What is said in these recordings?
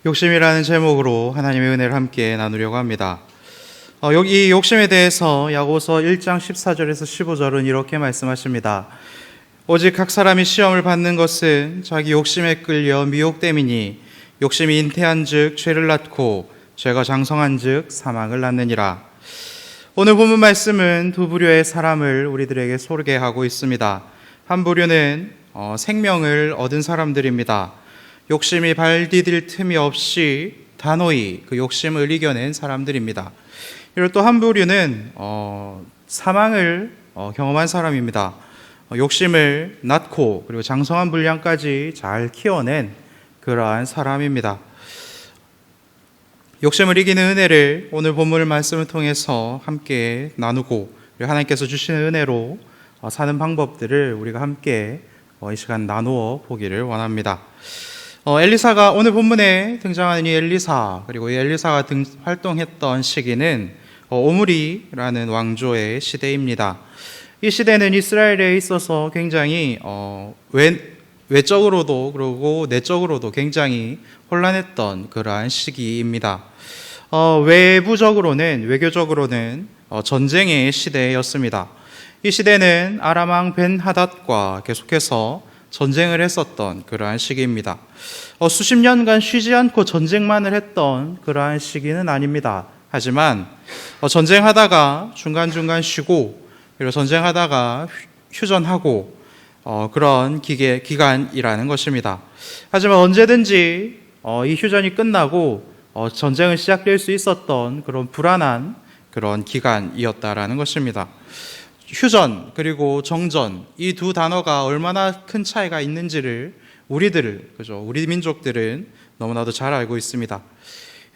욕심이라는 제목으로 하나님의 은혜를 함께 나누려고 합니다. 이 욕심에 대해서 야고보서 1장 14절에서 15절은 이렇게 말씀하십니다. 오직 각 사람이 시험을 받는 것은 자기 욕심에 끌려 미혹됨이니 욕심이 잉태한 즉 죄를 낳고 죄가 장성한 즉 사망을 낳느니라. 오늘 본문 말씀은 두 부류의 사람을 우리들에게 소개하고 있습니다. 한 부류는 생명을 얻은 사람들입니다. 욕심이 발 디딜 틈이 없이 단호히 그 욕심을 이겨낸 사람들입니다. 그리고 또 한 부류는 사망을 경험한 사람입니다. 욕심을 낳고 그리고 장성한 분량까지 잘 키워낸 그러한 사람입니다. 욕심을 이기는 은혜를 오늘 본문 말씀을 통해서 함께 나누고 그리고 하나님께서 주시는 은혜로 사는 방법들을 우리가 함께 이 시간 나누어 보기를 원합니다. 엘리사가 오늘 본문에 등장하는 이 엘리사, 그리고 이 엘리사가 활동했던 시기는 오므리라는 왕조의 시대입니다. 이 시대는 이스라엘에 있어서 굉장히 외적으로도 그리고 내적으로도 굉장히 혼란했던 그러한 시기입니다. 외교적으로는 전쟁의 시대였습니다. 이 시대는 아람 왕 벤하닷과 계속해서 전쟁을 했었던 그러한 시기입니다. 수십 년간 쉬지 않고 전쟁만을 했던 그러한 시기는 아닙니다. 하지만 전쟁하다가 중간중간 쉬고 그리고 전쟁하다가 휴전하고 그런 기간이라는 것입니다. 하지만 언제든지 이 휴전이 끝나고 전쟁은 시작될 수 있었던 그런 불안한 그런 기간이었다라는 것입니다. 휴전 그리고 정전, 이 두 단어가 얼마나 큰 차이가 있는지를 우리 민족들은 너무나도 잘 알고 있습니다.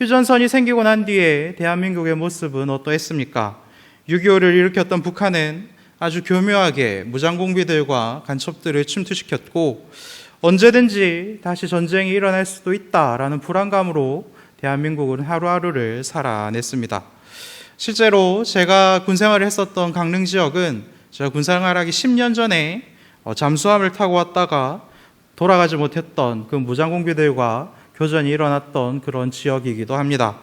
휴전선이 생기고 난 뒤에 대한민국의 모습은 어떠했습니까? 6.25를 일으켰던 북한은 아주 교묘하게 무장공비들과 간첩들을 침투시켰고 언제든지 다시 전쟁이 일어날 수도 있다라는 불안감으로 대한민국은 하루하루를 살아냈습니다. 실제로 제가 군생활을 했었던 강릉 지역은 제가 군생활하기 10년 전에 잠수함을 타고 왔다가 돌아가지 못했던 그 무장공비들과 교전이 일어났던 그런 지역이기도 합니다.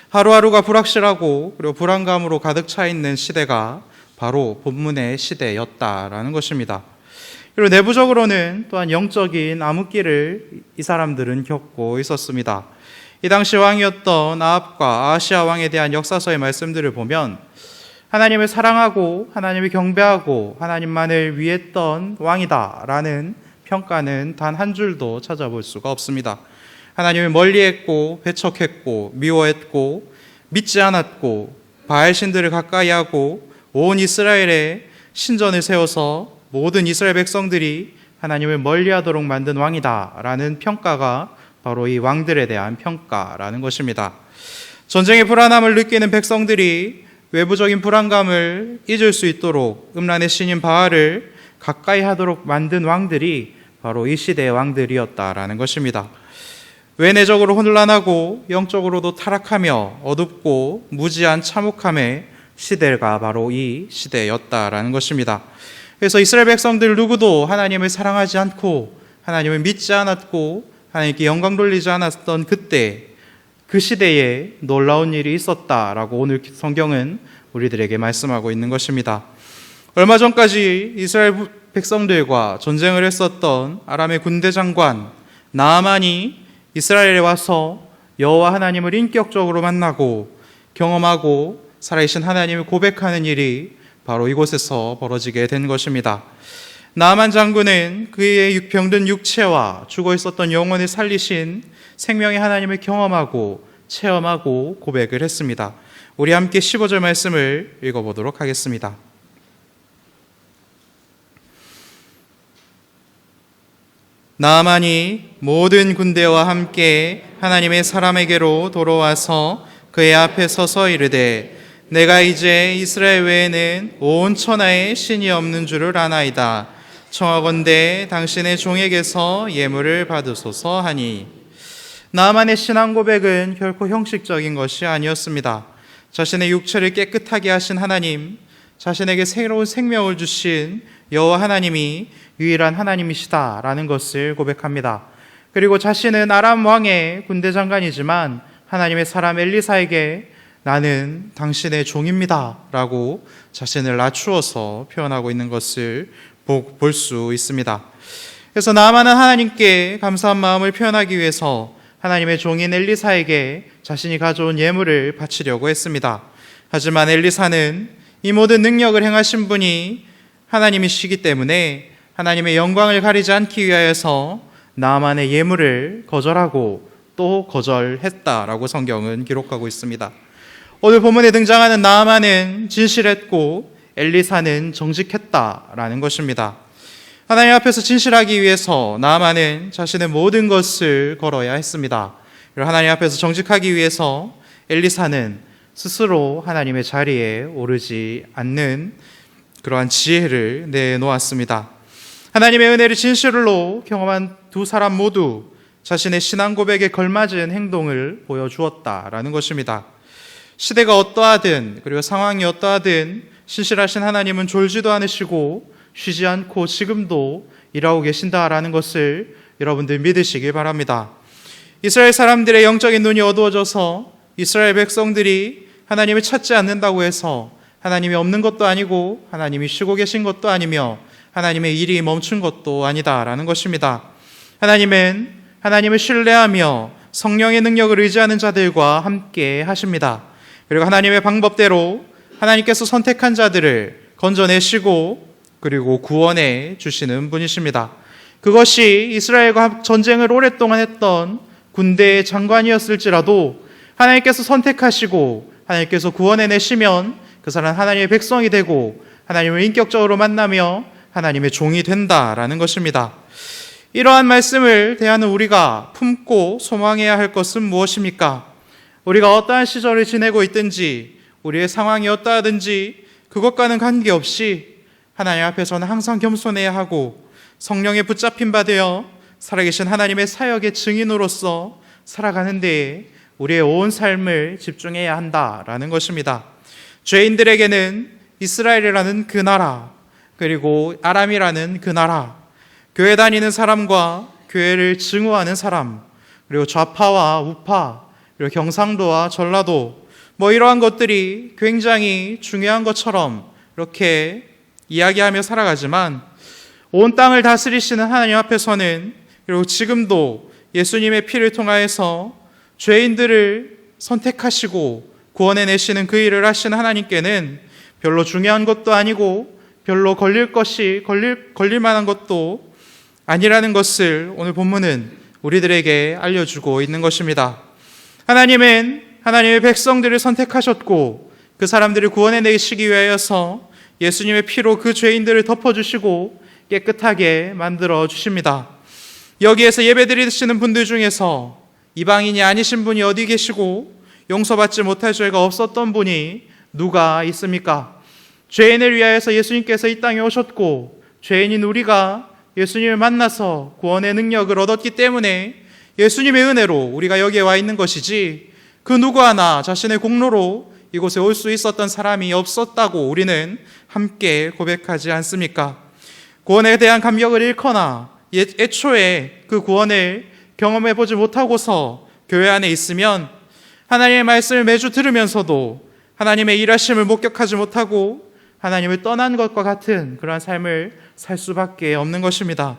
하루하루가 불확실하고 그리고 불안감으로 가득 차 있는 시대가 바로 본문의 시대였다라는 것입니다. 그리고 내부적으로는 또한 영적인 암흑기를 이 사람들은 겪고 있었습니다. 이 당시 왕이었던 아합과 아하시야 왕에 대한 역사서의 말씀들을 보면 하나님을 사랑하고 하나님을 경배하고 하나님만을 위했던 왕이다라는 평가는 단 한 줄도 찾아볼 수가 없습니다. 하나님을 멀리했고 배척했고 미워했고 믿지 않았고 바알 신들을 가까이하고 온 이스라엘에 신전을 세워서 모든 이스라엘 백성들이 하나님을 멀리하도록 만든 왕이다라는 평가가 바로 이 왕들에 대한 평가라는 것입니다. 전쟁의 불안함을 느끼는 백성들이 외부적인 불안감을 잊을 수 있도록 음란의 신인 바알을 가까이 하도록 만든 왕들이 바로 이 시대의 왕들이었다라는 것입니다. 외내적으로 혼란하고 영적으로도 타락하며 어둡고 무지한 참혹함의 시대가 바로 이 시대였다라는 것입니다. 그래서 이스라엘 백성들 누구도 하나님을 사랑하지 않고 하나님을 믿지 않았고 하나님께 영광 돌리지 않았던 그때 그 시대에 놀라운 일이 있었다라고 오늘 성경은 우리들에게 말씀하고 있는 것입니다. 얼마 전까지 이스라엘 백성들과 전쟁을 했었던 아람의 군대 장관 나아만이 이스라엘에 와서 여호와 하나님을 인격적으로 만나고 경험하고 살아계신 하나님을 고백하는 일이 바로 이곳에서 벌어지게 된 것입니다. 나아만 장군은 그의 병든 육체와 죽어 있었던 영혼을 살리신 생명의 하나님을 경험하고 체험하고 고백을 했습니다. 우리 함께 15절 말씀을 읽어보도록 하겠습니다. 나아만이 모든 군대와 함께 하나님의 사람에게로 돌아와서 그의 앞에 서서 이르되 내가 이제 이스라엘 외에는 온 천하에 신이 없는 줄을 아나이다. 청하건대 당신의 종에게서 예물을 받으소서 하니 나아만의 신앙 고백은 결코 형식적인 것이 아니었습니다. 자신의 육체를 깨끗하게 하신 하나님, 자신에게 새로운 생명을 주신 여호와 하나님이 유일한 하나님이시다라는 것을 고백합니다. 그리고 자신은 아람 왕의 군대 장관이지만 하나님의 사람 엘리사에게 나는 당신의 종입니다 라고 자신을 낮추어서 표현하고 있는 것을 볼 수 있습니다. 그래서 나아만은 하나님께 감사한 마음을 표현하기 위해서 하나님의 종인 엘리사에게 자신이 가져온 예물을 바치려고 했습니다. 하지만 엘리사는 이 모든 능력을 행하신 분이 하나님이시기 때문에 하나님의 영광을 가리지 않기 위하여서 나아만의 예물을 거절하고 또 거절했다라고 성경은 기록하고 있습니다. 오늘 본문에 등장하는 나아만은 진실했고 엘리사는 정직했다라는 것입니다. 하나님 앞에서 진실하기 위해서 나아만은 자신의 모든 것을 걸어야 했습니다. 그리고 하나님 앞에서 정직하기 위해서 엘리사는 스스로 하나님의 자리에 오르지 않는 그러한 지혜를 내놓았습니다. 하나님의 은혜를 진실로 경험한 두 사람 모두 자신의 신앙 고백에 걸맞은 행동을 보여주었다라는 것입니다. 시대가 어떠하든 그리고 상황이 어떠하든 신실하신 하나님은 졸지도 않으시고 쉬지 않고 지금도 일하고 계신다라는 것을 여러분들 믿으시길 바랍니다. 이스라엘 사람들의 영적인 눈이 어두워져서 이스라엘 백성들이 하나님을 찾지 않는다고 해서 하나님이 없는 것도 아니고 하나님이 쉬고 계신 것도 아니며 하나님의 일이 멈춘 것도 아니다라는 것입니다. 하나님은 하나님을 신뢰하며 성령의 능력을 의지하는 자들과 함께 하십니다. 그리고 하나님의 방법대로 하나님께서 선택한 자들을 건져내시고 그리고 구원해 주시는 분이십니다. 그것이 이스라엘과 전쟁을 오랫동안 했던 군대의 장관이었을지라도 하나님께서 선택하시고 하나님께서 구원해내시면 그 사람은 하나님의 백성이 되고 하나님을 인격적으로 만나며 하나님의 종이 된다라는 것입니다. 이러한 말씀을 대하는 우리가 품고 소망해야 할 것은 무엇입니까? 우리가 어떠한 시절을 지내고 있든지 우리의 상황이 어떠하든지 그것과는 관계없이 하나님 앞에서는 항상 겸손해야 하고 성령에 붙잡힌 바 되어 살아계신 하나님의 사역의 증인으로서 살아가는 데에 우리의 온 삶을 집중해야 한다라는 것입니다. 죄인들에게는 이스라엘이라는 그 나라 그리고 아람이라는 그 나라, 교회 다니는 사람과 교회를 증오하는 사람, 그리고 좌파와 우파, 그리고 경상도와 전라도 이러한 것들이 굉장히 중요한 것처럼 이렇게 이야기하며 살아가지만 온 땅을 다스리시는 하나님 앞에서는 그리고 지금도 예수님의 피를 통하여서 죄인들을 선택하시고 구원해내시는 그 일을 하시는 하나님께는 별로 중요한 것도 아니고 별로 걸릴 만한 것도 아니라는 것을 오늘 본문은 우리들에게 알려주고 있는 것입니다. 하나님은 하나님의 백성들을 선택하셨고 그 사람들을 구원해내시기 위하여서 예수님의 피로 그 죄인들을 덮어주시고 깨끗하게 만들어 주십니다. 여기에서 예배드리시는 분들 중에서 이방인이 아니신 분이 어디 계시고 용서받지 못할 죄가 없었던 분이 누가 있습니까? 죄인을 위하여서 예수님께서 이 땅에 오셨고 죄인인 우리가 예수님을 만나서 구원의 능력을 얻었기 때문에 예수님의 은혜로 우리가 여기에 와 있는 것이지 그 누구 하나 자신의 공로로 이곳에 올 수 있었던 사람이 없었다고 우리는 함께 고백하지 않습니까? 구원에 대한 감격을 잃거나 애초에 그 구원을 경험해 보지 못하고서 교회 안에 있으면 하나님의 말씀을 매주 들으면서도 하나님의 일하심을 목격하지 못하고 하나님을 떠난 것과 같은 그러한 삶을 살 수밖에 없는 것입니다.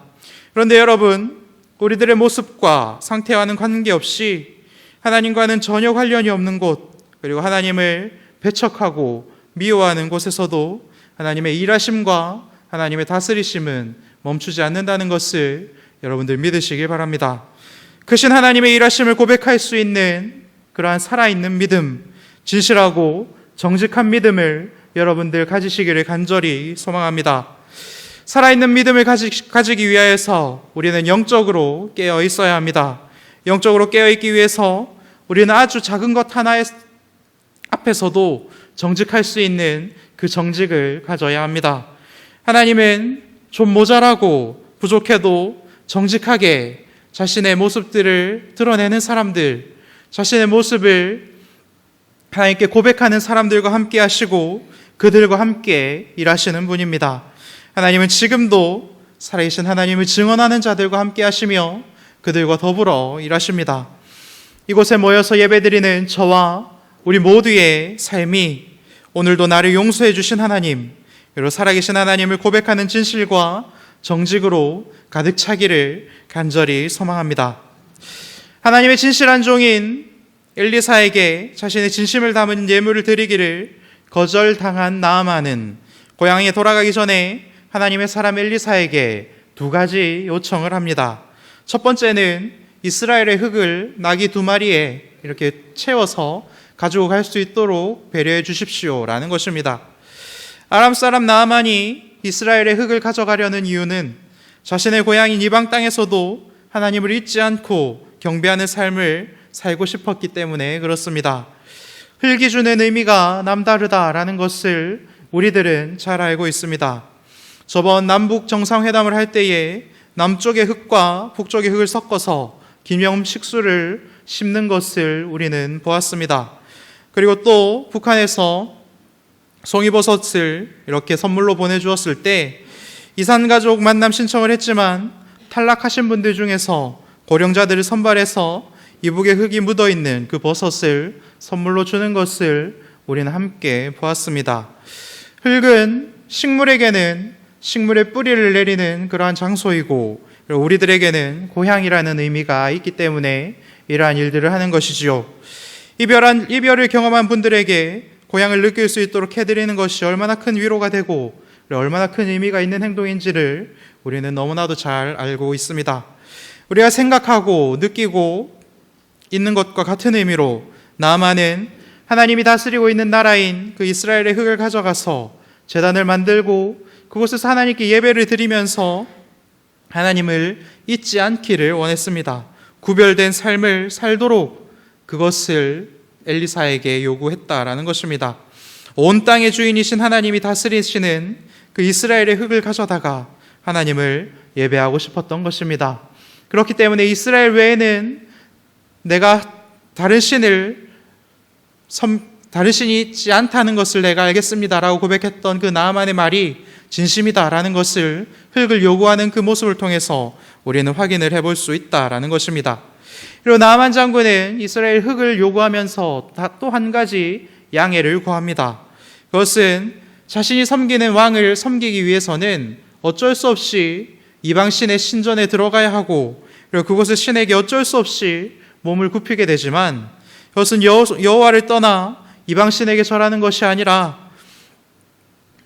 그런데 여러분, 우리들의 모습과 상태와는 관계없이 하나님과는 전혀 관련이 없는 곳, 그리고 하나님을 배척하고 미워하는 곳에서도 하나님의 일하심과 하나님의 다스리심은 멈추지 않는다는 것을 여러분들 믿으시길 바랍니다. 크신 하나님의 일하심을 고백할 수 있는 그러한 살아있는 믿음, 진실하고 정직한 믿음을 여러분들 가지시기를 간절히 소망합니다. 살아있는 믿음을 가지기 위하여서 우리는 영적으로 깨어 있어야 합니다. 영적으로 깨어 있기 위해서 우리는 아주 작은 것 하나 앞에서도 정직할 수 있는 그 정직을 가져야 합니다. 하나님은 좀 모자라고 부족해도 정직하게 자신의 모습들을 드러내는 사람들, 자신의 모습을 하나님께 고백하는 사람들과 함께 하시고 그들과 함께 일하시는 분입니다. 하나님은 지금도 살아계신 하나님을 증언하는 자들과 함께 하시며 그들과 더불어 일하십니다. 이곳에 모여서 예배드리는 저와 우리 모두의 삶이 오늘도 나를 용서해 주신 하나님, 그리고 살아계신 하나님을 고백하는 진실과 정직으로 가득 차기를 간절히 소망합니다. 하나님의 진실한 종인 엘리사에게 자신의 진심을 담은 예물을 드리기를 거절당한 나아만은 고향에 돌아가기 전에 하나님의 사람 엘리사에게 두 가지 요청을 합니다. 첫 번째는 이스라엘의 흙을 나귀 2마리에 이렇게 채워서 가지고 갈 수 있도록 배려해 주십시오라는 것입니다. 아람 사람 나아만이 이스라엘의 흙을 가져가려는 이유는 자신의 고향인 이방 땅에서도 하나님을 잊지 않고 경배하는 삶을 살고 싶었기 때문에 그렇습니다. 흙이 주는 의미가 남다르다라는 것을 우리들은 잘 알고 있습니다. 저번 남북 정상회담을 할 때에 남쪽의 흙과 북쪽의 흙을 섞어서 기념 식수를 심는 것을 우리는 보았습니다. 그리고 또 북한에서 송이버섯을 이렇게 선물로 보내주었을 때 이산가족 만남 신청을 했지만 탈락하신 분들 중에서 고령자들을 선발해서 이북의 흙이 묻어있는 그 버섯을 선물로 주는 것을 우리는 함께 보았습니다. 흙은 식물에게는 식물의 뿌리를 내리는 그러한 장소이고 우리들에게는 고향이라는 의미가 있기 때문에 이러한 일들을 하는 것이지요. 이별을 경험한 분들에게 고향을 느낄 수 있도록 해드리는 것이 얼마나 큰 위로가 되고 얼마나 큰 의미가 있는 행동인지를 우리는 너무나도 잘 알고 있습니다. 우리가 생각하고 느끼고 있는 것과 같은 의미로 나아만은 하나님이 다스리고 있는 나라인 그 이스라엘의 흙을 가져가서 제단을 만들고 그곳에서 하나님께 예배를 드리면서 하나님을 잊지 않기를 원했습니다. 구별된 삶을 살도록 그것을 엘리사에게 요구했다라는 것입니다. 온 땅의 주인이신 하나님이 다스리시는 그 이스라엘의 흙을 가져다가 하나님을 예배하고 싶었던 것입니다. 그렇기 때문에 이스라엘 외에는 내가 다른 신이 있지 않다는 것을 내가 알겠습니다라고 고백했던 그 나아만의 말이 진심이다라는 것을 흙을 요구하는 그 모습을 통해서 우리는 확인을 해볼 수 있다라는 것입니다. 그리고 나아만 장군은 이스라엘 흙을 요구하면서 또 한 가지 양해를 구합니다. 그것은 자신이 섬기는 왕을 섬기기 위해서는 어쩔 수 없이 이방신의 신전에 들어가야 하고 그리고 그곳의 신에게 어쩔 수 없이 몸을 굽히게 되지만 그것은 여호와를 떠나 이방신에게 절하는 것이 아니라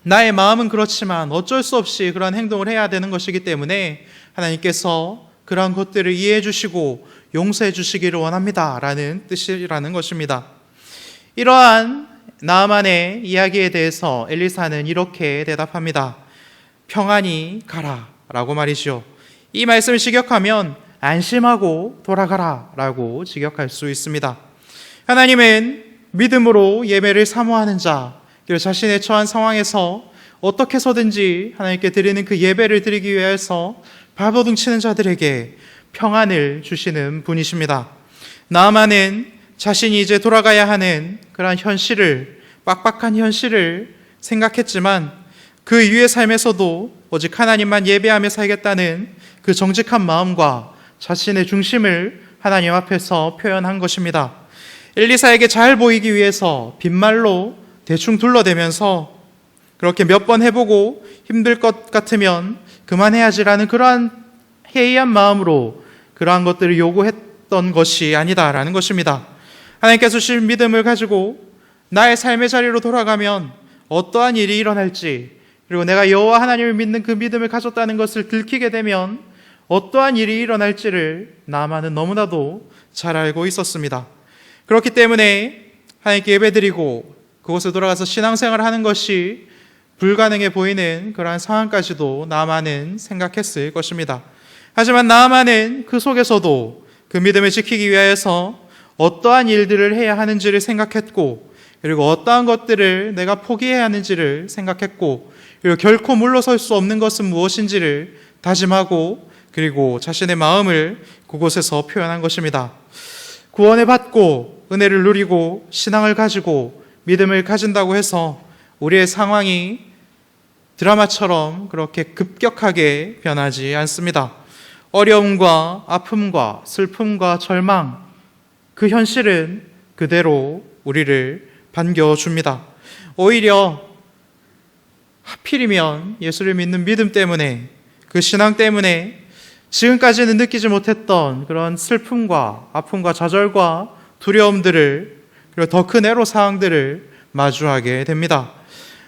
나의 마음은 그렇지만 어쩔 수 없이 그러한 행동을 해야 되는 것이기 때문에 하나님께서 그러한 것들을 이해해 주시고 용서해 주시기를 원합니다 라는 뜻이라는 것입니다. 이러한 나아만의 이야기에 대해서 엘리사는 이렇게 대답합니다. 평안히 가라 라고 말이죠. 이 말씀을 직역하면 안심하고 돌아가라 라고 직역할 수 있습니다. 하나님은 믿음으로 예배를 사모하는 자, 그리고 자신의 처한 상황에서 어떻게 해서든지 하나님께 드리는 그 예배를 드리기 위해서 발버둥 치는 자들에게 평안을 주시는 분이십니다. 나아만은 자신이 이제 돌아가야 하는 그러한 현실을, 빡빡한 현실을 생각했지만 그 이후의 삶에서도 오직 하나님만 예배하며 살겠다는 그 정직한 마음과 자신의 중심을 하나님 앞에서 표현한 것입니다. 엘리사에게 잘 보이기 위해서 빈말로 대충 둘러대면서 그렇게 몇 번 해보고 힘들 것 같으면 그만해야지라는 그러한 해이한 마음으로 그러한 것들을 요구했던 것이 아니다라는 것입니다. 하나님께서 주신 믿음을 가지고 나의 삶의 자리로 돌아가면 어떠한 일이 일어날지, 그리고 내가 여호와 하나님을 믿는 그 믿음을 가졌다는 것을 들키게 되면 어떠한 일이 일어날지를 나아만은 너무나도 잘 알고 있었습니다. 그렇기 때문에 하나님께 예배드리고 그곳에 돌아가서 신앙생활을 하는 것이 불가능해 보이는 그러한 상황까지도 나아만은 생각했을 것입니다. 하지만 나아만은 그 속에서도 그 믿음을 지키기 위하여서 어떠한 일들을 해야 하는지를 생각했고, 그리고 어떠한 것들을 내가 포기해야 하는지를 생각했고, 그리고 결코 물러설 수 없는 것은 무엇인지를 다짐하고, 그리고 자신의 마음을 그곳에서 표현한 것입니다. 구원을 받고 은혜를 누리고 신앙을 가지고 믿음을 가진다고 해서 우리의 상황이 드라마처럼 그렇게 급격하게 변하지 않습니다. 어려움과 아픔과 슬픔과 절망, 그 현실은 그대로 우리를 반겨줍니다. 오히려 하필이면 예수를 믿는 믿음 때문에, 그 신앙 때문에 지금까지는 느끼지 못했던 그런 슬픔과 아픔과 좌절과 두려움들을, 그리고 더 큰 애로사항들을 마주하게 됩니다.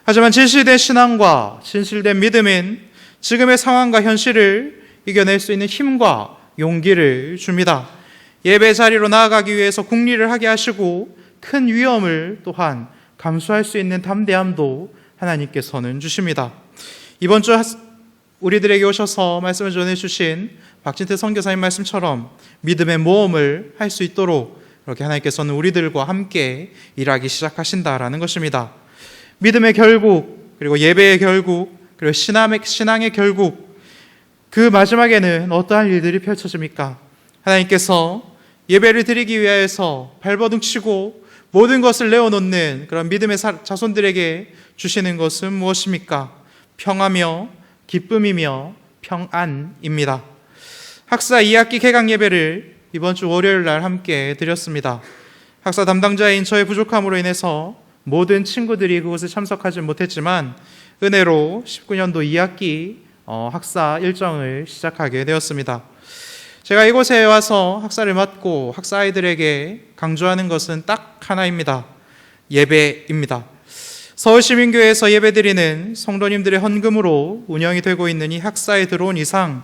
하지만 진실된 신앙과 진실된 믿음은 지금의 상황과 현실을 이겨낼 수 있는 힘과 용기를 줍니다. 예배 자리로 나아가기 위해서 국리를 하게 하시고 큰 위험을 또한 감수할 수 있는 담대함도 하나님께서는 주십니다. 이번 주 우리들에게 오셔서 말씀을 전해주신 박진태 선교사님 말씀처럼 믿음의 모험을 할 수 있도록 그렇게 하나님께서는 우리들과 함께 일하기 시작하신다라는 것입니다. 믿음의 결국, 그리고 예배의 결국, 그리고 신앙의 결국, 그 마지막에는 어떠한 일들이 펼쳐집니까? 하나님께서 예배를 드리기 위해서 발버둥치고 모든 것을 내어놓는 그런 믿음의 자손들에게 주시는 것은 무엇입니까? 평화며 기쁨이며 평안입니다. 학사 2학기 개강 예배를 이번 주 월요일 날 함께 드렸습니다. 학사 담당자인 저의 부족함으로 인해서 모든 친구들이 그곳에 참석하지 못했지만 은혜로 19년도 2학기 학사 일정을 시작하게 되었습니다. 제가 이곳에 와서 학사를 맡고 학사 아이들에게 강조하는 것은 딱 하나입니다. 예배입니다. 서울시민교회에서 예배드리는 성도님들의 헌금으로 운영이 되고 있는 이 학사에 들어온 이상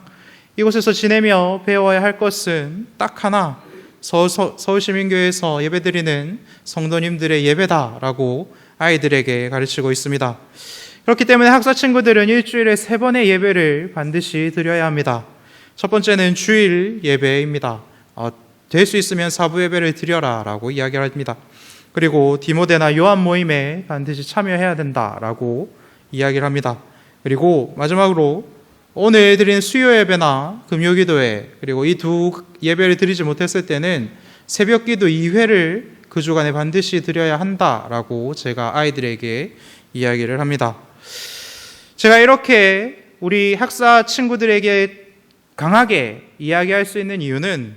이곳에서 지내며 배워야 할 것은 딱 하나, 서울시민교회에서 예배드리는 성도님들의 예배다라고 아이들에게 가르치고 있습니다. 그렇기 때문에 학사 친구들은 일주일에 3번의 예배를 반드시 드려야 합니다. 첫 번째는 주일 예배입니다. 될 수 있으면 사부 예배를 드려라 라고 이야기를 합니다. 그리고 디모데나 요한 모임에 반드시 참여해야 된다라고 이야기를 합니다. 그리고 마지막으로 오늘 드리는 수요 예배나 금요 기도회, 그리고 이 두 예배를 드리지 못했을 때는 새벽 기도 2회를 그 주간에 반드시 드려야 한다라고 제가 아이들에게 이야기를 합니다. 제가 이렇게 우리 학사 친구들에게 강하게 이야기할 수 있는 이유는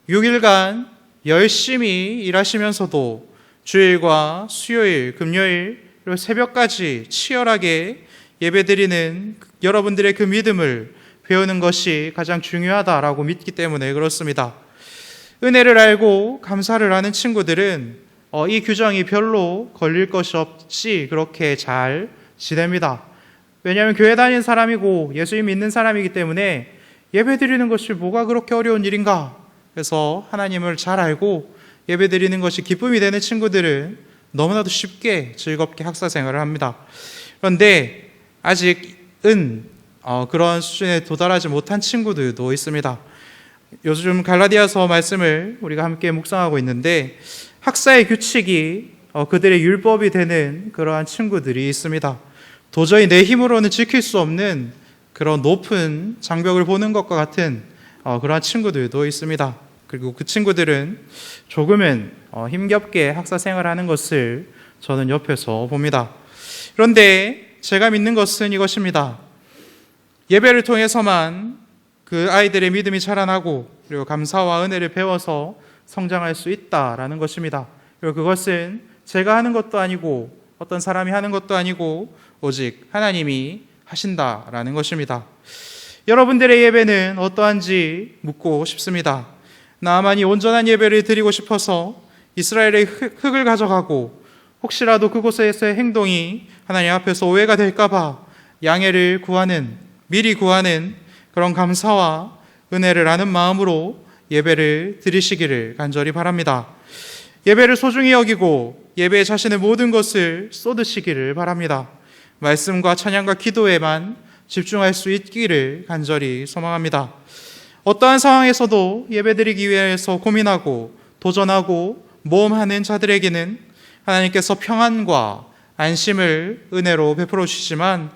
6일간 열심히 일하시면서도 주일과 수요일, 금요일, 그리고 새벽까지 치열하게 예배드리는 여러분들의 그 믿음을 배우는 것이 가장 중요하다라고 믿기 때문에 그렇습니다. 은혜를 알고 감사를 하는 친구들은 이 규정이 별로 걸릴 것이 없이 그렇게 잘 지냅니다. 왜냐하면 교회 다니는 사람이고 예수님 믿는 사람이기 때문에 예배드리는 것이 뭐가 그렇게 어려운 일인가? 그래서 하나님을 잘 알고 예배드리는 것이 기쁨이 되는 친구들은 너무나도 쉽게 즐겁게 학사 생활을 합니다. 그런데 아직은 그런 수준에 도달하지 못한 친구들도 있습니다. 요즘 갈라디아서 말씀을 우리가 함께 묵상하고 있는데 학사의 규칙이 그들의 율법이 되는 그러한 친구들이 있습니다. 도저히 내 힘으로는 지킬 수 없는 그런 높은 장벽을 보는 것과 같은 그러한 친구들도 있습니다. 그리고 그 친구들은 조금은 힘겹게 학사 생활하는 것을 저는 옆에서 봅니다. 그런데 제가 믿는 것은 이것입니다. 예배를 통해서만 그 아이들의 믿음이 자라나고 그리고 감사와 은혜를 배워서 성장할 수 있다라는 것입니다. 그리고 그것은 제가 하는 것도 아니고 어떤 사람이 하는 것도 아니고 오직 하나님이 하신다라는 것입니다. 여러분들의 예배는 어떠한지 묻고 싶습니다. 나만이 온전한 예배를 드리고 싶어서 이스라엘의 흙을 가져가고 혹시라도 그곳에서의 행동이 하나님 앞에서 오해가 될까봐 양해를 구하는, 미리 구하는 그런 감사와 은혜를 아는 마음으로 예배를 드리시기를 간절히 바랍니다. 예배를 소중히 여기고 예배에 자신의 모든 것을 쏟으시기를 바랍니다. 말씀과 찬양과 기도에만 집중할 수 있기를 간절히 소망합니다. 어떠한 상황에서도 예배드리기 위해서 고민하고 도전하고 모험하는 자들에게는 하나님께서 평안과 안심을 은혜로 베풀어 주시지만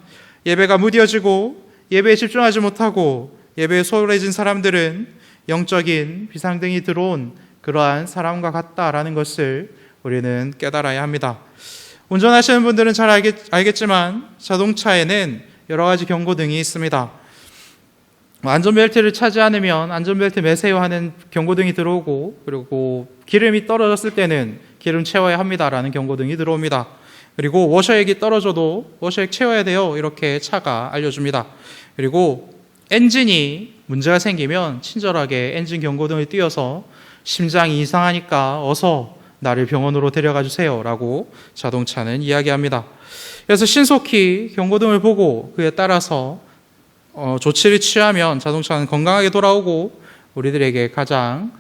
예배가 무뎌지고 예배에 집중하지 못하고 예배에 소홀해진 사람들은 영적인 비상등이 들어온 그러한 사람과 같다라는 것을 우리는 깨달아야 합니다. 운전하시는 분들은 잘 알겠지만 자동차에는 여러 가지 경고등이 있습니다. 안전벨트를 차지 않으면 안전벨트 매세요 하는 경고등이 들어오고, 그리고 기름이 떨어졌을 때는 기름 채워야 합니다라는 경고등이 들어옵니다. 그리고 워셔액이 떨어져도 워셔액 채워야 돼요, 이렇게 차가 알려줍니다. 그리고 엔진이 문제가 생기면 친절하게 엔진 경고등을 띄워서 심장이 이상하니까 어서 나를 병원으로 데려가 주세요 라고 자동차는 이야기합니다. 그래서 신속히 경고등을 보고 그에 따라서 조치를 취하면 자동차는 건강하게 돌아오고 우리들에게 가장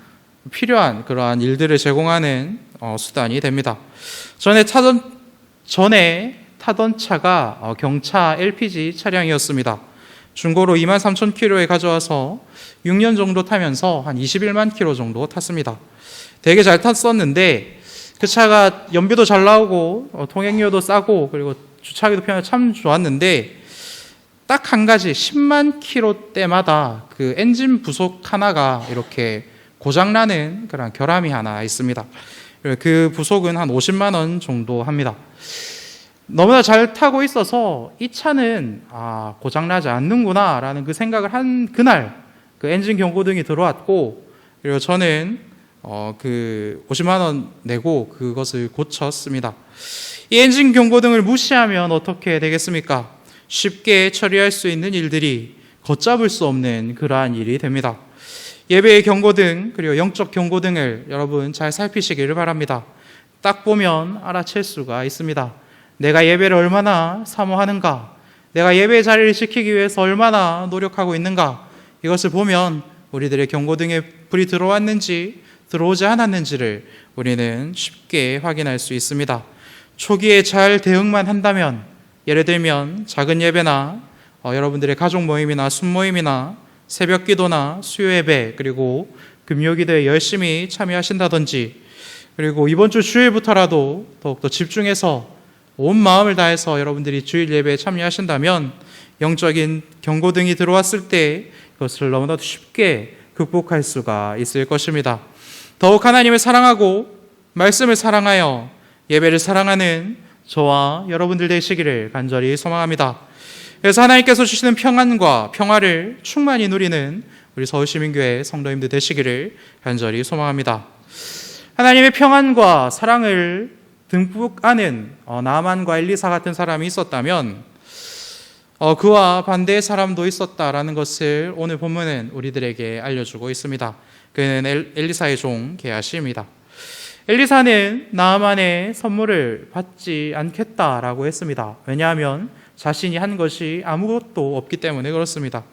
필요한 그러한 일들을 제공하는 수단이 됩니다. 전에 타던 차가 경차 LPG 차량이었습니다. 중고로 23,000km에 가져와서 6년 정도 타면서 한 21만 km 정도 탔습니다. 되게 잘 탔었는데 그 차가 연비도 잘 나오고 통행료도 싸고 그리고 주차하기도 편하고 참 좋았는데 딱 한 가지 10만 km 때마다 그 엔진 부속 하나가 이렇게 고장나는 그런 결함이 하나 있습니다. 그 부속은 한 50만 원 정도 합니다. 너무나 잘 타고 있어서 이 차는 고장나지 않는구나 라는 그 생각을 한 그날 그 엔진 경고등이 들어왔고, 그리고 저는 그 50만 원 내고 그것을 고쳤습니다. 이 엔진 경고등을 무시하면 어떻게 되겠습니까? 쉽게 처리할 수 있는 일들이 걷잡을 수 없는 그러한 일이 됩니다. 예배의 경고등 그리고 영적 경고등을 여러분 잘 살피시기를 바랍니다. 딱 보면 알아챌 수가 있습니다. 내가 예배를 얼마나 사모하는가, 내가 예배의 자리를 지키기 위해서 얼마나 노력하고 있는가, 이것을 보면 우리들의 경고등에 불이 들어왔는지 들어오지 않았는지를 우리는 쉽게 확인할 수 있습니다. 초기에 잘 대응만 한다면, 예를 들면 작은 예배나 여러분들의 가족 모임이나 순모임이나 새벽 기도나 수요 예배 그리고 금요 기도에 열심히 참여하신다든지, 그리고 이번 주 주일부터라도 더욱더 집중해서 온 마음을 다해서 여러분들이 주일 예배에 참여하신다면 영적인 경고등이 들어왔을 때 그것을 너무나도 쉽게 극복할 수가 있을 것입니다. 더욱 하나님을 사랑하고 말씀을 사랑하여 예배를 사랑하는 저와 여러분들 되시기를 간절히 소망합니다. 그래서 하나님께서 주시는 평안과 평화를 충만히 누리는 우리 서울시민교회 성도님들 되시기를 간절히 소망합니다. 하나님의 평안과 사랑을 듬뿍 아는 나만과 엘리사 같은 사람이 있었다면 그와 반대의 사람도 있었다라는 것을 오늘 본문은 우리들에게 알려주고 있습니다. 그는 엘리사의 종 게하시입니다. 엘리사는 나아만의 선물을 받지 않겠다라고 했습니다. 왜냐하면 자신이 한 것이 아무것도 없기 때문에 그렇습니다.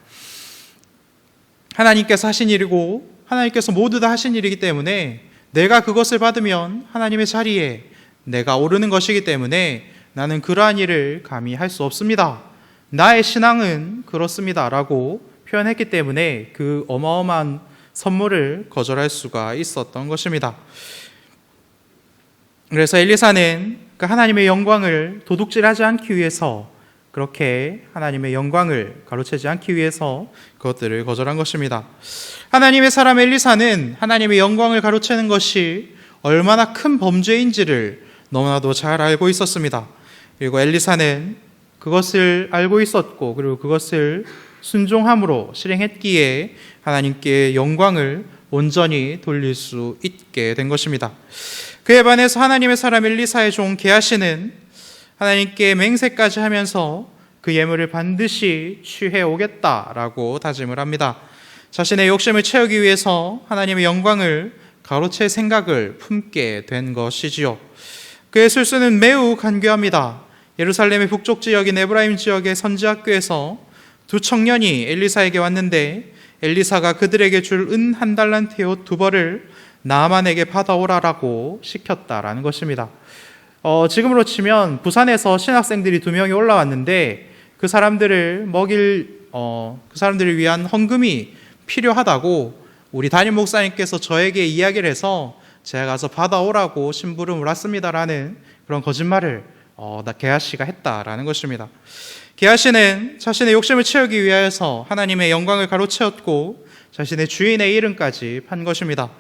하나님께서 하신 일이고 하나님께서 모두 다 하신 일이기 때문에 내가 그것을 받으면 하나님의 자리에 내가 오르는 것이기 때문에 나는 그러한 일을 감히 할 수 없습니다. 나의 신앙은 그렇습니다 라고 표현했기 때문에 그 어마어마한 선물을 거절할 수가 있었던 것입니다. 그래서 엘리사는 그 하나님의 영광을 도둑질하지 않기 위해서, 그렇게 하나님의 영광을 가로채지 않기 위해서 그것들을 거절한 것입니다. 하나님의 사람 엘리사는 하나님의 영광을 가로채는 것이 얼마나 큰 범죄인지를 너무나도 잘 알고 있었습니다. 그리고 엘리사는 그것을 알고 있었고 그리고 그것을 순종함으로 실행했기에 하나님께 영광을 온전히 돌릴 수 있게 된 것입니다. 그에 반해서 하나님의 사람 엘리사의 종 게하시는 하나님께 맹세까지 하면서 그 예물을 반드시 취해 오겠다라고 다짐을 합니다. 자신의 욕심을 채우기 위해서 하나님의 영광을 가로챌 생각을 품게 된 것이지요. 그의 술수는 매우 간교합니다. 예루살렘의 북쪽 지역인 에브라임 지역의 선지학교에서 두 청년이 엘리사에게 왔는데 엘리사가 그들에게 줄 은 1달란트의 옷 2벌을 나아만에게 받아오라라고 시켰다라는 것입니다. 지금으로 치면 부산에서 신학생들이 2명이 올라왔는데 그 사람들을 그 사람들을 위한 헌금이 필요하다고 우리 담임 목사님께서 저에게 이야기를 해서 제가 가서 받아오라고 심부름을 왔습니다라는 그런 거짓말을 게하시가 했다라는 것입니다. 게하시는 자신의 욕심을 채우기 위해서 하나님의 영광을 가로채웠고 자신의 주인의 이름까지 판 것입니다.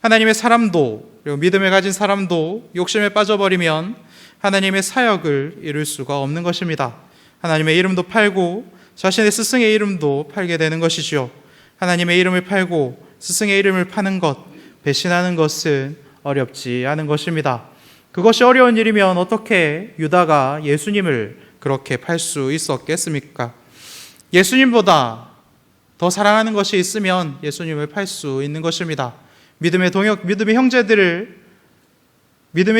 하나님의 사람도 그리고 믿음을 가진 사람도 욕심에 빠져버리면 하나님의 사역을 이룰 수가 없는 것입니다. 하나님의 이름도 팔고 자신의 스승의 이름도 팔게 되는 것이지요. 하나님의 이름을 팔고 스승의 이름을 파는 것, 배신하는 것은 어렵지 않은 것입니다. 그것이 어려운 일이면 어떻게 유다가 예수님을 그렇게 팔 수 있었겠습니까? 예수님보다 더 사랑하는 것이 있으면 예수님을 팔 수 있는 것입니다. 믿음의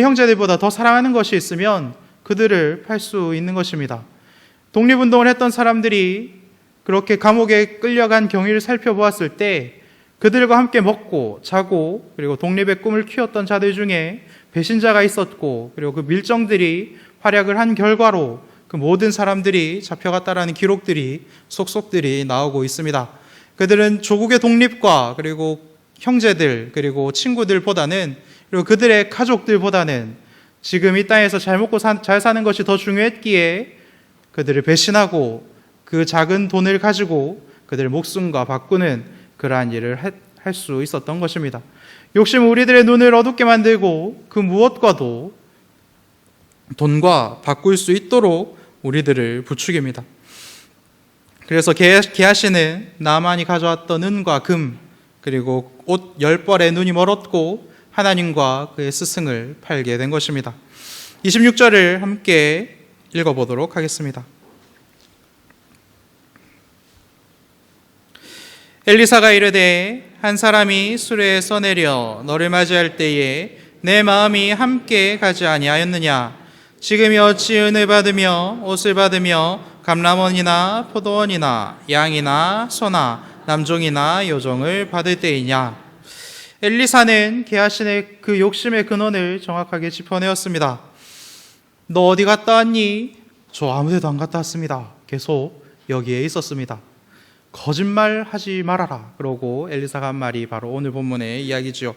형제들보다 더 사랑하는 것이 있으면 그들을 팔 수 있는 것입니다. 독립운동을 했던 사람들이 그렇게 감옥에 끌려간 경위를 살펴보았을 때 그들과 함께 먹고 자고 그리고 독립의 꿈을 키웠던 자들 중에 배신자가 있었고, 그리고 그 밀정들이 활약을 한 결과로 그 모든 사람들이 잡혀갔다라는 기록들이 속속들이 나오고 있습니다. 그들은 조국의 독립과 그리고 형제들 그리고 친구들보다는, 그리고 그들의 가족들보다는 지금 이 땅에서 잘 먹고 잘 사는 것이 더 중요했기에 그들을 배신하고 그 작은 돈을 가지고 그들의 목숨과 바꾸는 그러한 일을 할 수 있었던 것입니다. 욕심은 우리들의 눈을 어둡게 만들고 그 무엇과도 돈과 바꿀 수 있도록 우리들을 부추깁니다. 그래서 게하시는 나만이 가져왔던 은과 금 그리고 옷 10벌에 눈이 멀었고 하나님과 그의 스승을 팔게 된 것입니다. 26절을 함께 읽어보도록 하겠습니다. 엘리사가 이르되 한 사람이 수레에서 내려 너를 맞이할 때에 내 마음이 함께 가지 아니하였느냐? 지금이 어찌 은을 받으며 옷을 받으며 감람원이나 포도원이나 양이나 소나 남종이나 여종을 받을 때이냐? 엘리사는 게하신의 그 욕심의 근원을 정확하게 짚어내었습니다. 너 어디 갔다 왔니? 저 아무데도 안 갔다 왔습니다. 계속 여기에 있었습니다. 거짓말하지 말아라. 그러고 엘리사가 한 말이 바로 오늘 본문의 이야기지요.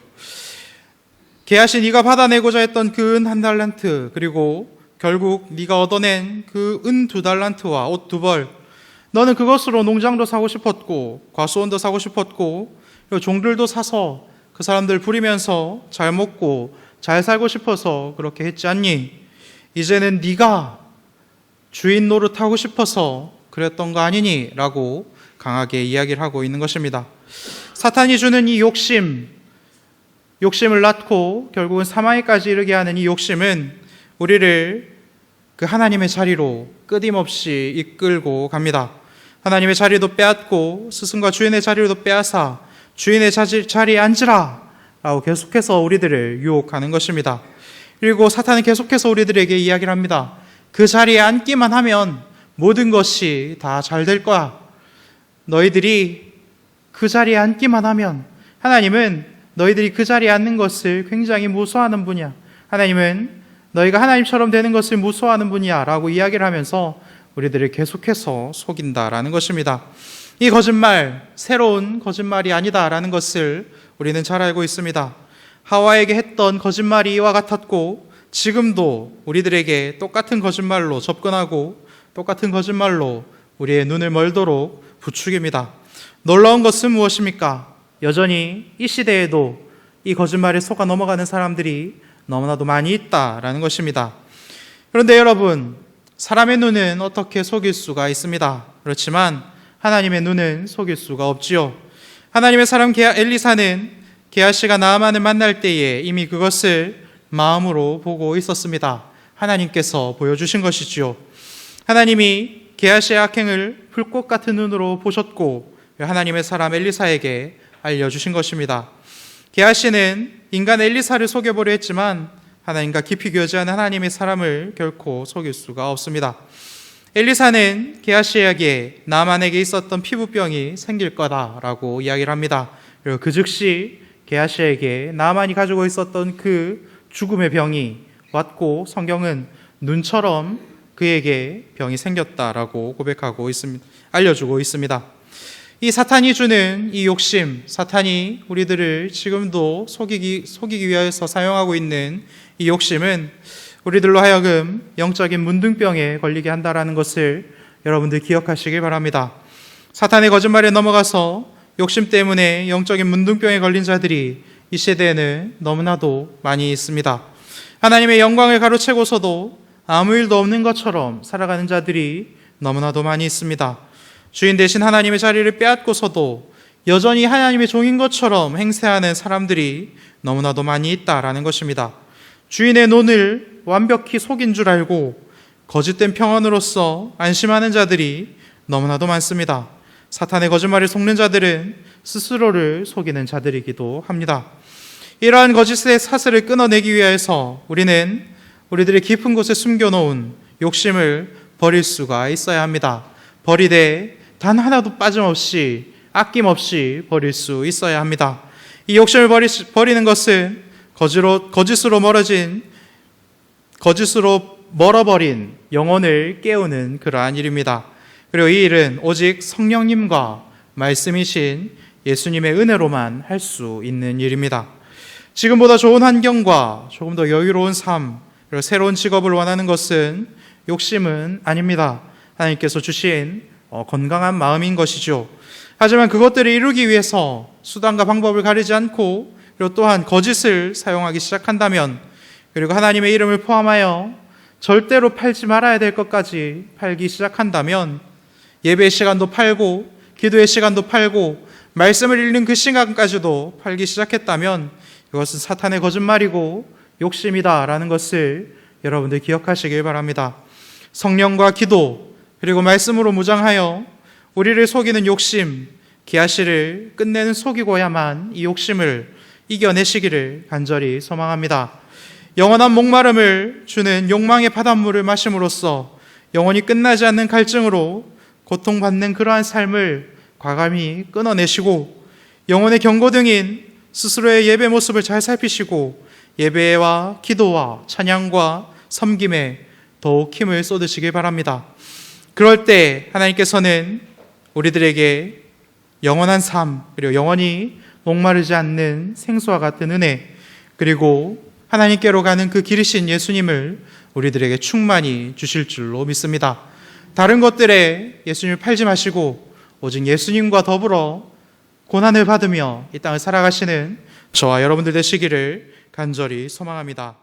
게하시 네가 받아내고자 했던 그 은 1달란트, 그리고 결국 네가 얻어낸 그 은 2달란트와 옷 2벌, 너는 그것으로 농장도 사고 싶었고 과수원도 사고 싶었고 그리고 종들도 사서 그 사람들 부리면서 잘 먹고 잘 살고 싶어서 그렇게 했지 않니? 이제는 네가 주인 노릇하고 싶어서 그랬던 거 아니니? 라고 강하게 이야기를 하고 있는 것입니다. 사탄이 주는 이 욕심을 낳고 결국은 사망에까지 이르게 하는 이 욕심은 우리를 그 하나님의 자리로 끊임없이 이끌고 갑니다. 하나님의 자리도 빼앗고 스승과 주인의 자리도 빼앗아 주인의 자리에 앉으라 라고 계속해서 우리들을 유혹하는 것입니다. 그리고 사탄은 계속해서 우리들에게 이야기를 합니다. 그 자리에 앉기만 하면 모든 것이 다 잘 될 거야. 너희들이 그 자리에 앉기만 하면, 하나님은 너희들이 그 자리에 앉는 것을 굉장히 무서워하는 분이야. 하나님은 너희가 하나님처럼 되는 것을 무서워하는 분이야 라고 이야기를 하면서 우리들을 계속해서 속인다라는 것입니다. 이 거짓말, 새로운 거짓말이 아니다라는 것을 우리는 잘 알고 있습니다. 하와에게 했던 거짓말이 이와 같았고 지금도 우리들에게 똑같은 거짓말로 접근하고 똑같은 거짓말로 우리의 눈을 멀도록 부추깁니다. 놀라운 것은 무엇입니까? 여전히 이 시대에도 이 거짓말에 속아 넘어가는 사람들이 너무나도 많이 있다라는 것입니다. 그런데 여러분, 사람의 눈은 어떻게 속일 수가 있습니다. 그렇지만 하나님의 눈은 속일 수가 없지요. 하나님의 사람 엘리사는 게하시가 나아만을 만날 때에 이미 그것을 마음으로 보고 있었습니다. 하나님께서 보여주신 것이지요. 하나님이 게하시의 악행을 불꽃 같은 눈으로 보셨고 하나님의 사람 엘리사에게 알려주신 것입니다. 게하시는 인간 엘리사를 속여보려 했지만 하나님과 깊이 교제하는 하나님의 사람을 결코 속일 수가 없습니다. 엘리사는 게하시에게 나만에게 있었던 피부병이 생길 거다라고 이야기를 합니다. 그리고 그 즉시 게하시에게 나만이 가지고 있었던 그 죽음의 병이 왔고 성경은 눈처럼 그에게 병이 생겼다라고 고백하고 있습니다. 알려주고 있습니다. 이 사탄이 주는 이 욕심, 사탄이 우리들을 지금도 속이기 위해서 사용하고 있는 이 욕심은 우리들로 하여금 영적인 문둥병에 걸리게 한다라는 것을 여러분들 기억하시길 바랍니다. 사탄의 거짓말에 넘어가서 욕심 때문에 영적인 문둥병에 걸린 자들이 이 시대에는 너무나도 많이 있습니다. 하나님의 영광을 가로채고서도 아무 일도 없는 것처럼 살아가는 자들이 너무나도 많이 있습니다. 주인 대신 하나님의 자리를 빼앗고서도 여전히 하나님의 종인 것처럼 행세하는 사람들이 너무나도 많이 있다라는 것입니다. 주인의 논을 완벽히 속인 줄 알고 거짓된 평안으로서 안심하는 자들이 너무나도 많습니다. 사탄의 거짓말을 속는 자들은 스스로를 속이는 자들이기도 합니다. 이러한 거짓의 사슬을 끊어내기 위해서 우리는 우리들의 깊은 곳에 숨겨놓은 욕심을 버릴 수가 있어야 합니다. 버리되 단 하나도 빠짐없이 아낌없이 버릴 수 있어야 합니다. 이 욕심을 버리는 것은 거짓으로 멀어버린 영혼을 깨우는 그러한 일입니다. 그리고 이 일은 오직 성령님과 말씀이신 예수님의 은혜로만 할 수 있는 일입니다. 지금보다 좋은 환경과 조금 더 여유로운 삶, 그리고 새로운 직업을 원하는 것은 욕심은 아닙니다. 하나님께서 주신 건강한 마음인 것이죠. 하지만 그것들을 이루기 위해서 수단과 방법을 가리지 않고 그리고 또한 거짓을 사용하기 시작한다면, 그리고 하나님의 이름을 포함하여 절대로 팔지 말아야 될 것까지 팔기 시작한다면, 예배의 시간도 팔고 기도의 시간도 팔고 말씀을 읽는 그 시간까지도 팔기 시작했다면 이것은 사탄의 거짓말이고 욕심이다라는 것을 여러분들 기억하시길 바랍니다. 성령과 기도 그리고 말씀으로 무장하여 우리를 속이는 욕심, 기아씨를 끝내는 속이고야만 이 욕심을 이겨내시기를 간절히 소망합니다. 영원한 목마름을 주는 욕망의 바닷물을 마심으로써 영원히 끝나지 않는 갈증으로 고통받는 그러한 삶을 과감히 끊어내시고, 영혼의 경고등인 스스로의 예배 모습을 잘 살피시고 예배와 기도와 찬양과 섬김에 더욱 힘을 쏟으시길 바랍니다. 그럴 때 하나님께서는 우리들에게 영원한 삶, 그리고 영원히 목마르지 않는 생수와 같은 은혜, 그리고 하나님께로 가는 그 길이신 예수님을 우리들에게 충만히 주실 줄로 믿습니다. 다른 것들에 예수님을 팔지 마시고 오직 예수님과 더불어 고난을 받으며 이 땅을 살아가시는 저와 여러분들 되시기를 간절히 소망합니다.